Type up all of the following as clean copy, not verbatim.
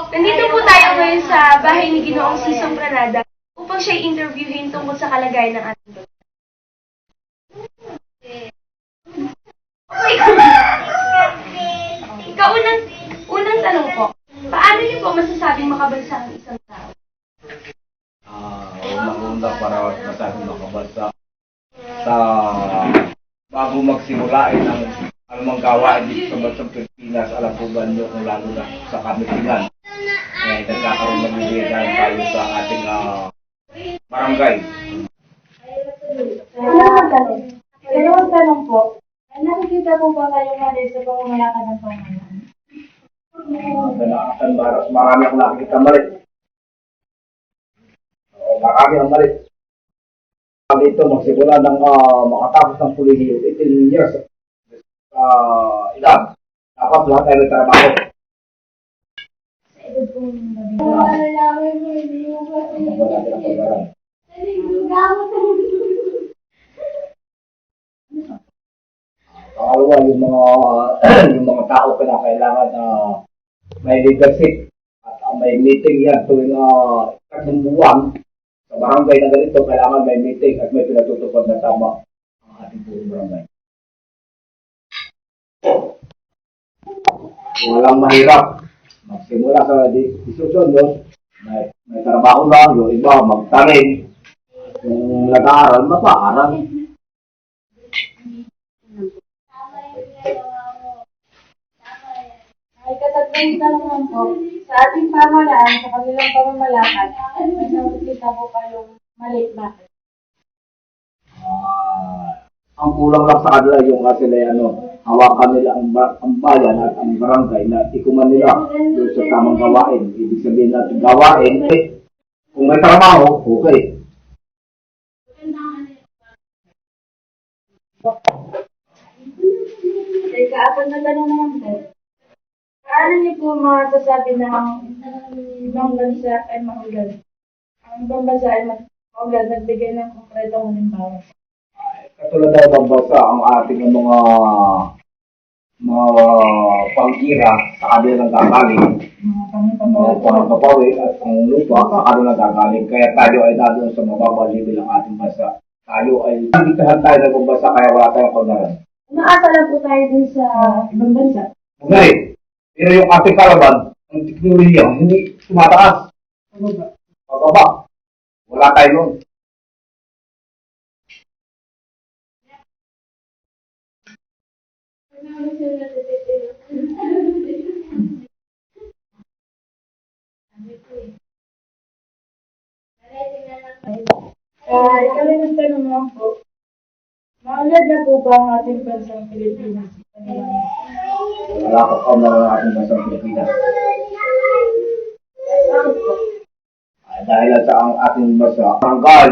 Nandito po tayo ngayon sa bahay ni Ginoong Sisong Granada upang siya interviewin tungkol sa kalagayan ng ating bansa. Ikaw, unang tanong po, paano niyo po masasabing makabansa ang isang tao? Unang-una para masasabing makabasa sa bago magsimula ay ng anumang gawain dito sa bansang Pilipinas, alam po ba nyo kung lalo na sa kamitingan nagkakaroon ng bibigyan tayo sa ating barangay. Dalawang tanong po. Nakikita po ba kayong mali sa pamamalakad ng pamahalaan? Marami akong nakikita mali. Marami ang mali. Dito magsimula ng makatapos ng pulihiyo, 18 years edad. Dapat lahat tayo nagtrabaho. Wala natin ang pagkaran. Pangalawa, yung mga tao kailangan may leadership at may meeting yan tuwing tatlong buwan. Sa barangay na ganito, kailangan may meeting at may pinatutupad na tama ang ating puro barangay. Walang mahirap. Magsimula sa diskusyon yun, may trabaho lang, yung iba magtanim. Kung nag-aaral, mapaaral. Ay, katatlong tanong po. Sa ating pamahalaan, sa kanilang pamamalakad, may nakikita po kayong mali. Bakit? Ang kulang lang sa kanila yung kasi hawakan nila ang bayan at ang barangay na ikuman nila doon sa tamang gawain. Ibig sabihin natin gawain, kung may trabaho, okay. Ika-apat na tanong naman po. Paano niyo po masasabi na ang ibang bansa ay mahulad? Ang ibang bansa ay mahulad, nagbigay ng konkretong halimbawa. Katulad ng pambasa ang ating mga pangkira sa kanilang gagaling, mga pangkapawi at ang lupa sa kanilang gagaling. Kaya tayo ay dadun sa mababang level ng ating bansa. Tayo ay nagitahan tayo ng pambasa kaya wala tayong pagdaran. Umaasa lang po tayo din sa ibang bansa. Okay. Pero yung ating kalaban, ang teknolohiya, hindi tumataas. Pababa. Wala tayo nun. Ikaw rin ang tanong naman po. Maulad na po ba ang ating bansang Pilipinas? Wala ko kung ng ating bansang Pilipinas. Bakit po? Dahil sa ang ating bansa, tanggal.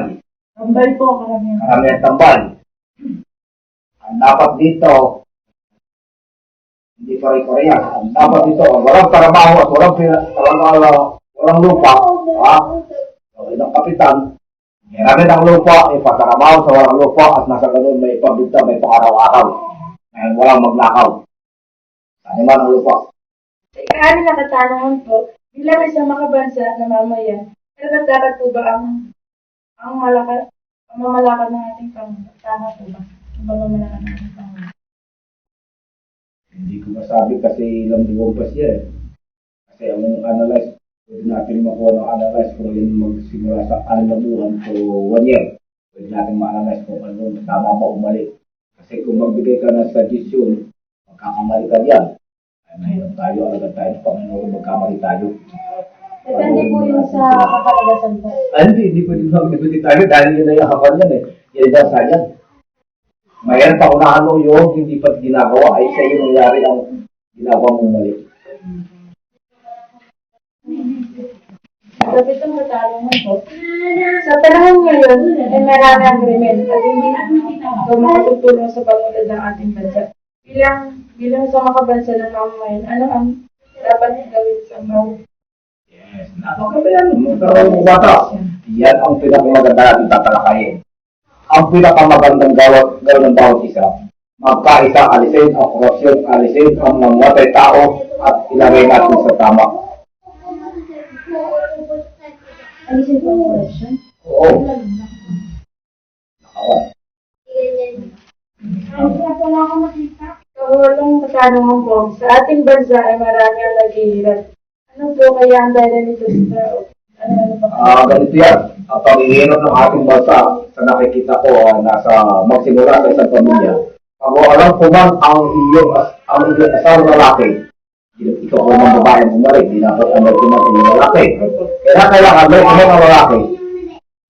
Tambal po, karamihan. Karamihan tambal. Ang dapat dito, hindi pare-pareha. Ang dapat dito, walang trabaho at walang lupa. Ilang kapitan, marami ng lupa, ipatrabaho sa walang lupa at nasa ganun may ipabigta, may pang-araw-araw. Ngayon walang magnakaw. Ano man ang lupa? Ikaali na katanungan po, bilang isang makabansa na mamayan, dapat po ba ang mamalakad ng ating Pangulo? Tama po ba? Ang mamalakad ng ating Pangulo? Hindi ko masabi kasi ilang buwan pa siya eh. Kasi ang analyze, pwede natin makuha ng analyze kung yun magsimula sa 6 na buwan to 1 year. Pwede natin ma-analyze kung ano, tama ba o mali. Kasi kung magbigay ka ng suggestion, magkakamali ka diyan. Ay mahirap tayo, agad tayo ng Panginoon, magkamali tayo. Depende po yun sa kapalagasan po. Ay hindi pwede mag-debate tayo dahil yun na yung hapan yan eh. Yan daw sa yan. Mayroon pa unahan mo yung hindi pa ginagawa ay sa iyo nangyari ang ginagawa mong mali. Sabi itong katanungan po, sa panahon ngayon, ay marami ang krimen at hindi ito makatutulong sa pangulad ng ating bansa. Bilang sa makabansa ng mamamayan, ano ang dapat gawin sa mga? Yes, napakabayan mo. Pero bata, yan ang pinakamaganda natin tatalakayin. Ang pinakamagandang gawin ng bawat isa. Magkaisa, alisin ang korupsyon, alisin ang mamatay tao at ilagay natin sa tama. Alisin po ang corruption. Oo. Nakawan. Wala akong makita. So, walang katanungan po, sa ating bansa ay marami ang naghihirap. Ano po kaya ang dala nito sa tao? Ano ba? Ganito yan. Ang pangihirap ng ating bansa sa nakikita ko nasa magsimula sa isang pamilya. Pag alam ko man ang iyong asawang lalaki, ikaw ko ng babae bumalik, di dapat ang may kumain ng lalaki. Kaya kailangan may kumang ang lalaki,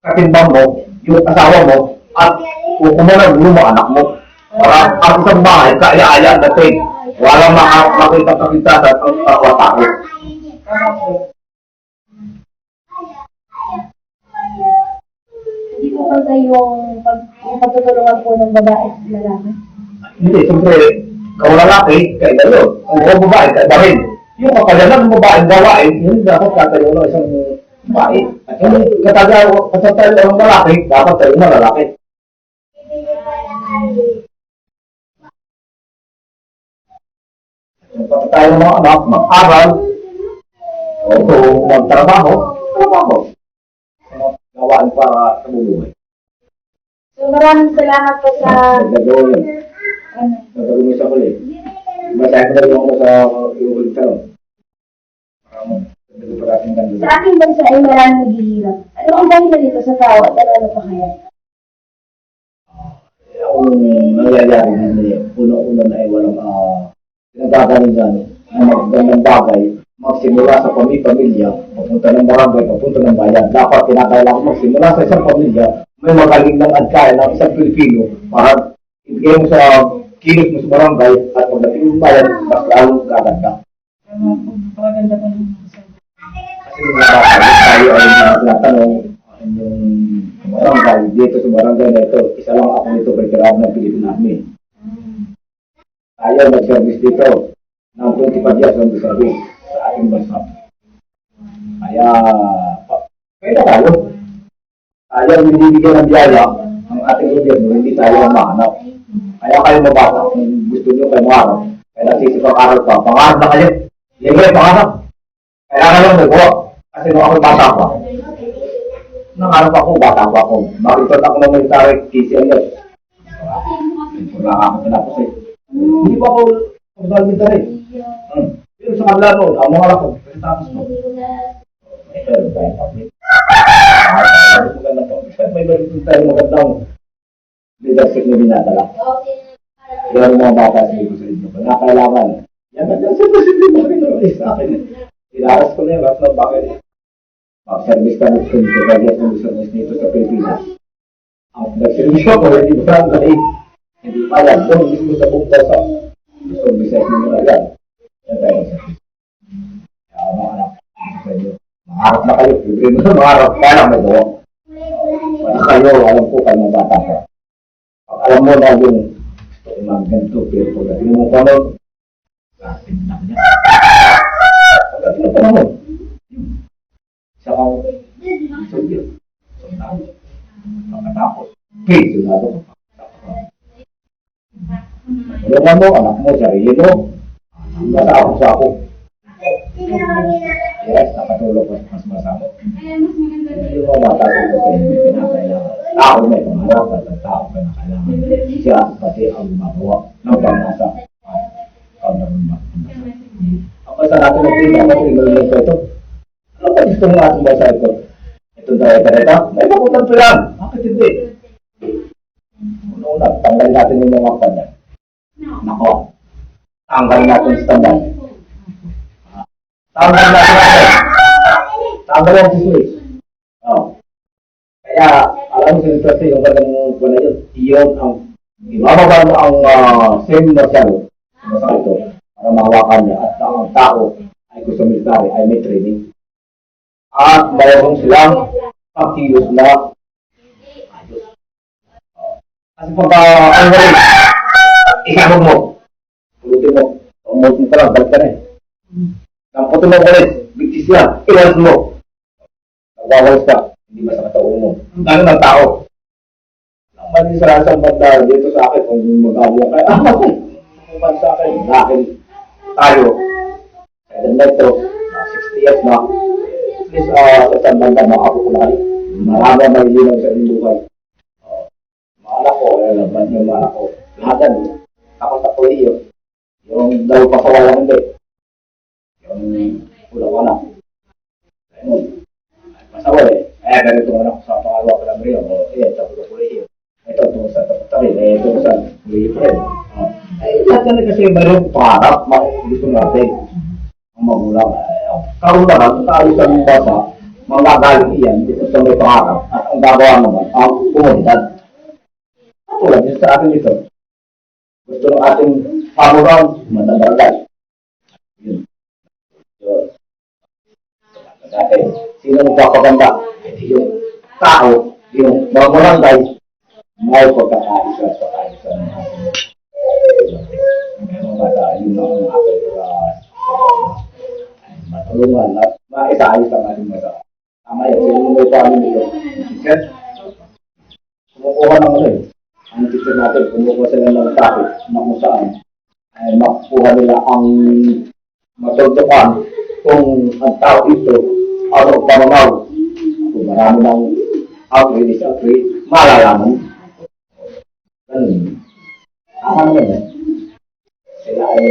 katimbang mo, yung asawa mo, at kukumanan mo mga anak mo. Para ang isang bahay, kaya-aya natin. Walang makita-kita sa pagkakatao. Hindi po ba yung pagtutulungan po ng babae at lalaki? Hindi, siyempre, kung lalaki, kaya gano'n. Kung mga babae, kaya ba rin. Yung kapalanan ng babae gawain, yun dapat katayo ng isang babae. At yung katatayo ng lalaki, dapat tayo ng lalaki. Yung katatayo ng mga anak, mag-aral, o magtrabaho, trabaho. Gawain para sa bubuhay. So, maraming salamat po sa... Gagawin yun. Ano? Gagawin mo sa huli. Basahin ko na rin ako sa iuhuling tanong. Para mo, gagawin pa natin Sa ganda. ating bansa ay maraming naghihirap. Ano ang dahilan nito sa tao at ano pa kaya? Ang nangyayari na una-una na ay walang pinagagaling gano'n na magandang bagay, magsimula sa pamilya, papunta ng barangay, papunta ng bayan. Dapat kinakailangan magsimula sa isang pamilya, may magaling ng adkaya ng isang Pilipino para ibigay mo sa kilos mo sa barangay at pagdating ng bayan, mas lalong gaganda. Pagaganda po ng Kasi yung tayo ay tinatanong yung barangay, dito sa barangay na ito, isa lang ako nito preparado ng Pilipinas Army. Tayo nag-service dito ng 25 years on the service sa ating bansa. Kaya, pwede tayo. Tayo ang binibigyan ng biyaya ng ating gobyerno, hindi tayo ang mahanap. Kaya kayo mabata, kung gusto nyo kayo mahanap, kaya nagsisipag-aral pa, pangarap na kayo. Libre, pangarap. Kaya ka lang nagawa. Kasi nung ako bata pa, nangarap ako, bata pa ako. Makikot ako ng military, KCLS. Wala ako tinapos eh. Hindi pa ako pag-military. Pero sa kanila noon, ang mga lakog, kasi tapos ko. Ito, tayo public. Magandang public. May balik tayo magandang leadership na dinadala. Yan ang mga bata sa iyo sa inyo. Na kailangan. Yan ang simple-simple bakit na sa akin. Ilaras ko na yung lahat ng bakit. Mag-service ka ng 25 years ng service nito sa Pilipinas. Ang nag-service ko, hindi ba ang laig? Hindi pa yan. Doon mismo sa buong bansa. Gusto bisay mo na yan. Yan tayo sa service. Kaya mga anak, sa inyo. Maharap na kayo. Libre mo na maharap. Kaya lang magawa. Para kayo, alam ko kayo ng bata ka. Pag alam mo na yung gusto ko lang ganito, pero pagdating mo pa nun, lahat na niya. Pagdating mo pa nun, isa kang soldier. Soldado. Pagkatapos, sunado ko pa. Tulungan mo, anak mo, sarili mo. Basta ako. Yes, nakatulog mas masama. Yung mga bata ko sa hindi pinakailangan. Tao may pangarap at ang tao pinakailangan. Siya pati ang magawa ng pangasa. Ang pangasa. Ang bansa natin ng Pilipinas, ang Pilipinas ito. Ano ba gusto ng ating bansa ito? Itong tayo-tayo, may pakutan ito yan. Bakit hindi? Una-una, tanggalin natin yung mga kanya. Nako, tanggalin natin sa standard. Tanggalin natin natin. Tanggalin natin si Sulis. Kaya, alam mo sa kasi yung kanyang kuna yun, iyon ang ibababa mo ang same na salo sa ito para mahawakan niya at ang tao ay gusto military ay may training. At mayroon silang pagkilos na ayos. Kasi pagka ang wala, ihabog mo, pulutin mo, umot mo pa lang, balik ka na eh. Nang puto mo ulit, bigtis yan, iwalas mo. Nagwawalas ka, hindi masakit ang ulo mo. Ang dami ng tao. Ang mali sa isang banda dito sa akin, kung mag-abo kayo, kung man sa akin, dahil tayo, kaya metro, 60 years na, least, sa banda, makapukulali. Marami ang malilinaw sa inyong buhay. Mga anak ko, laban yung mga anak ko. Lahat yan, ako sa kolehiyo. Yung daw pasawala hindi. Yung ulang anak. Ayun. Masawa eh. Ganito anak ko sa pangalawa ko lang rin. Sa kolehiyo. Ito, ito sa tapatari. Ito sa kolehiyo pa rin. Lahat yan kasi mayroong pangarap. Gusto natin. Ang magulang. Karoon naman, tayo sa mga basa, magagaling iyan dito sa may pangarap. At ang gagawa naman, ang komunidad. Tulad din sa atin ito. Gusto ng ating pamuran, matandang yun. Dati, sino magpapaganda? Yung tao, yung mga barangay, may pagkakaisa sa kaisa ng ating meron nga yun ang ating matulungan at maisa-ayos ang ating masa. Tama yan, sino may paano nito? Kasi, kumukuha ng ano eh. Ang teacher natin, kumukuha sila ng traffic na kung saan ay makukuha nila ang matultukan kung ang tao ito ano ang pamamaw. Kung marami ng outrage, malalaman. Ganun. Tama naman eh. Sila ay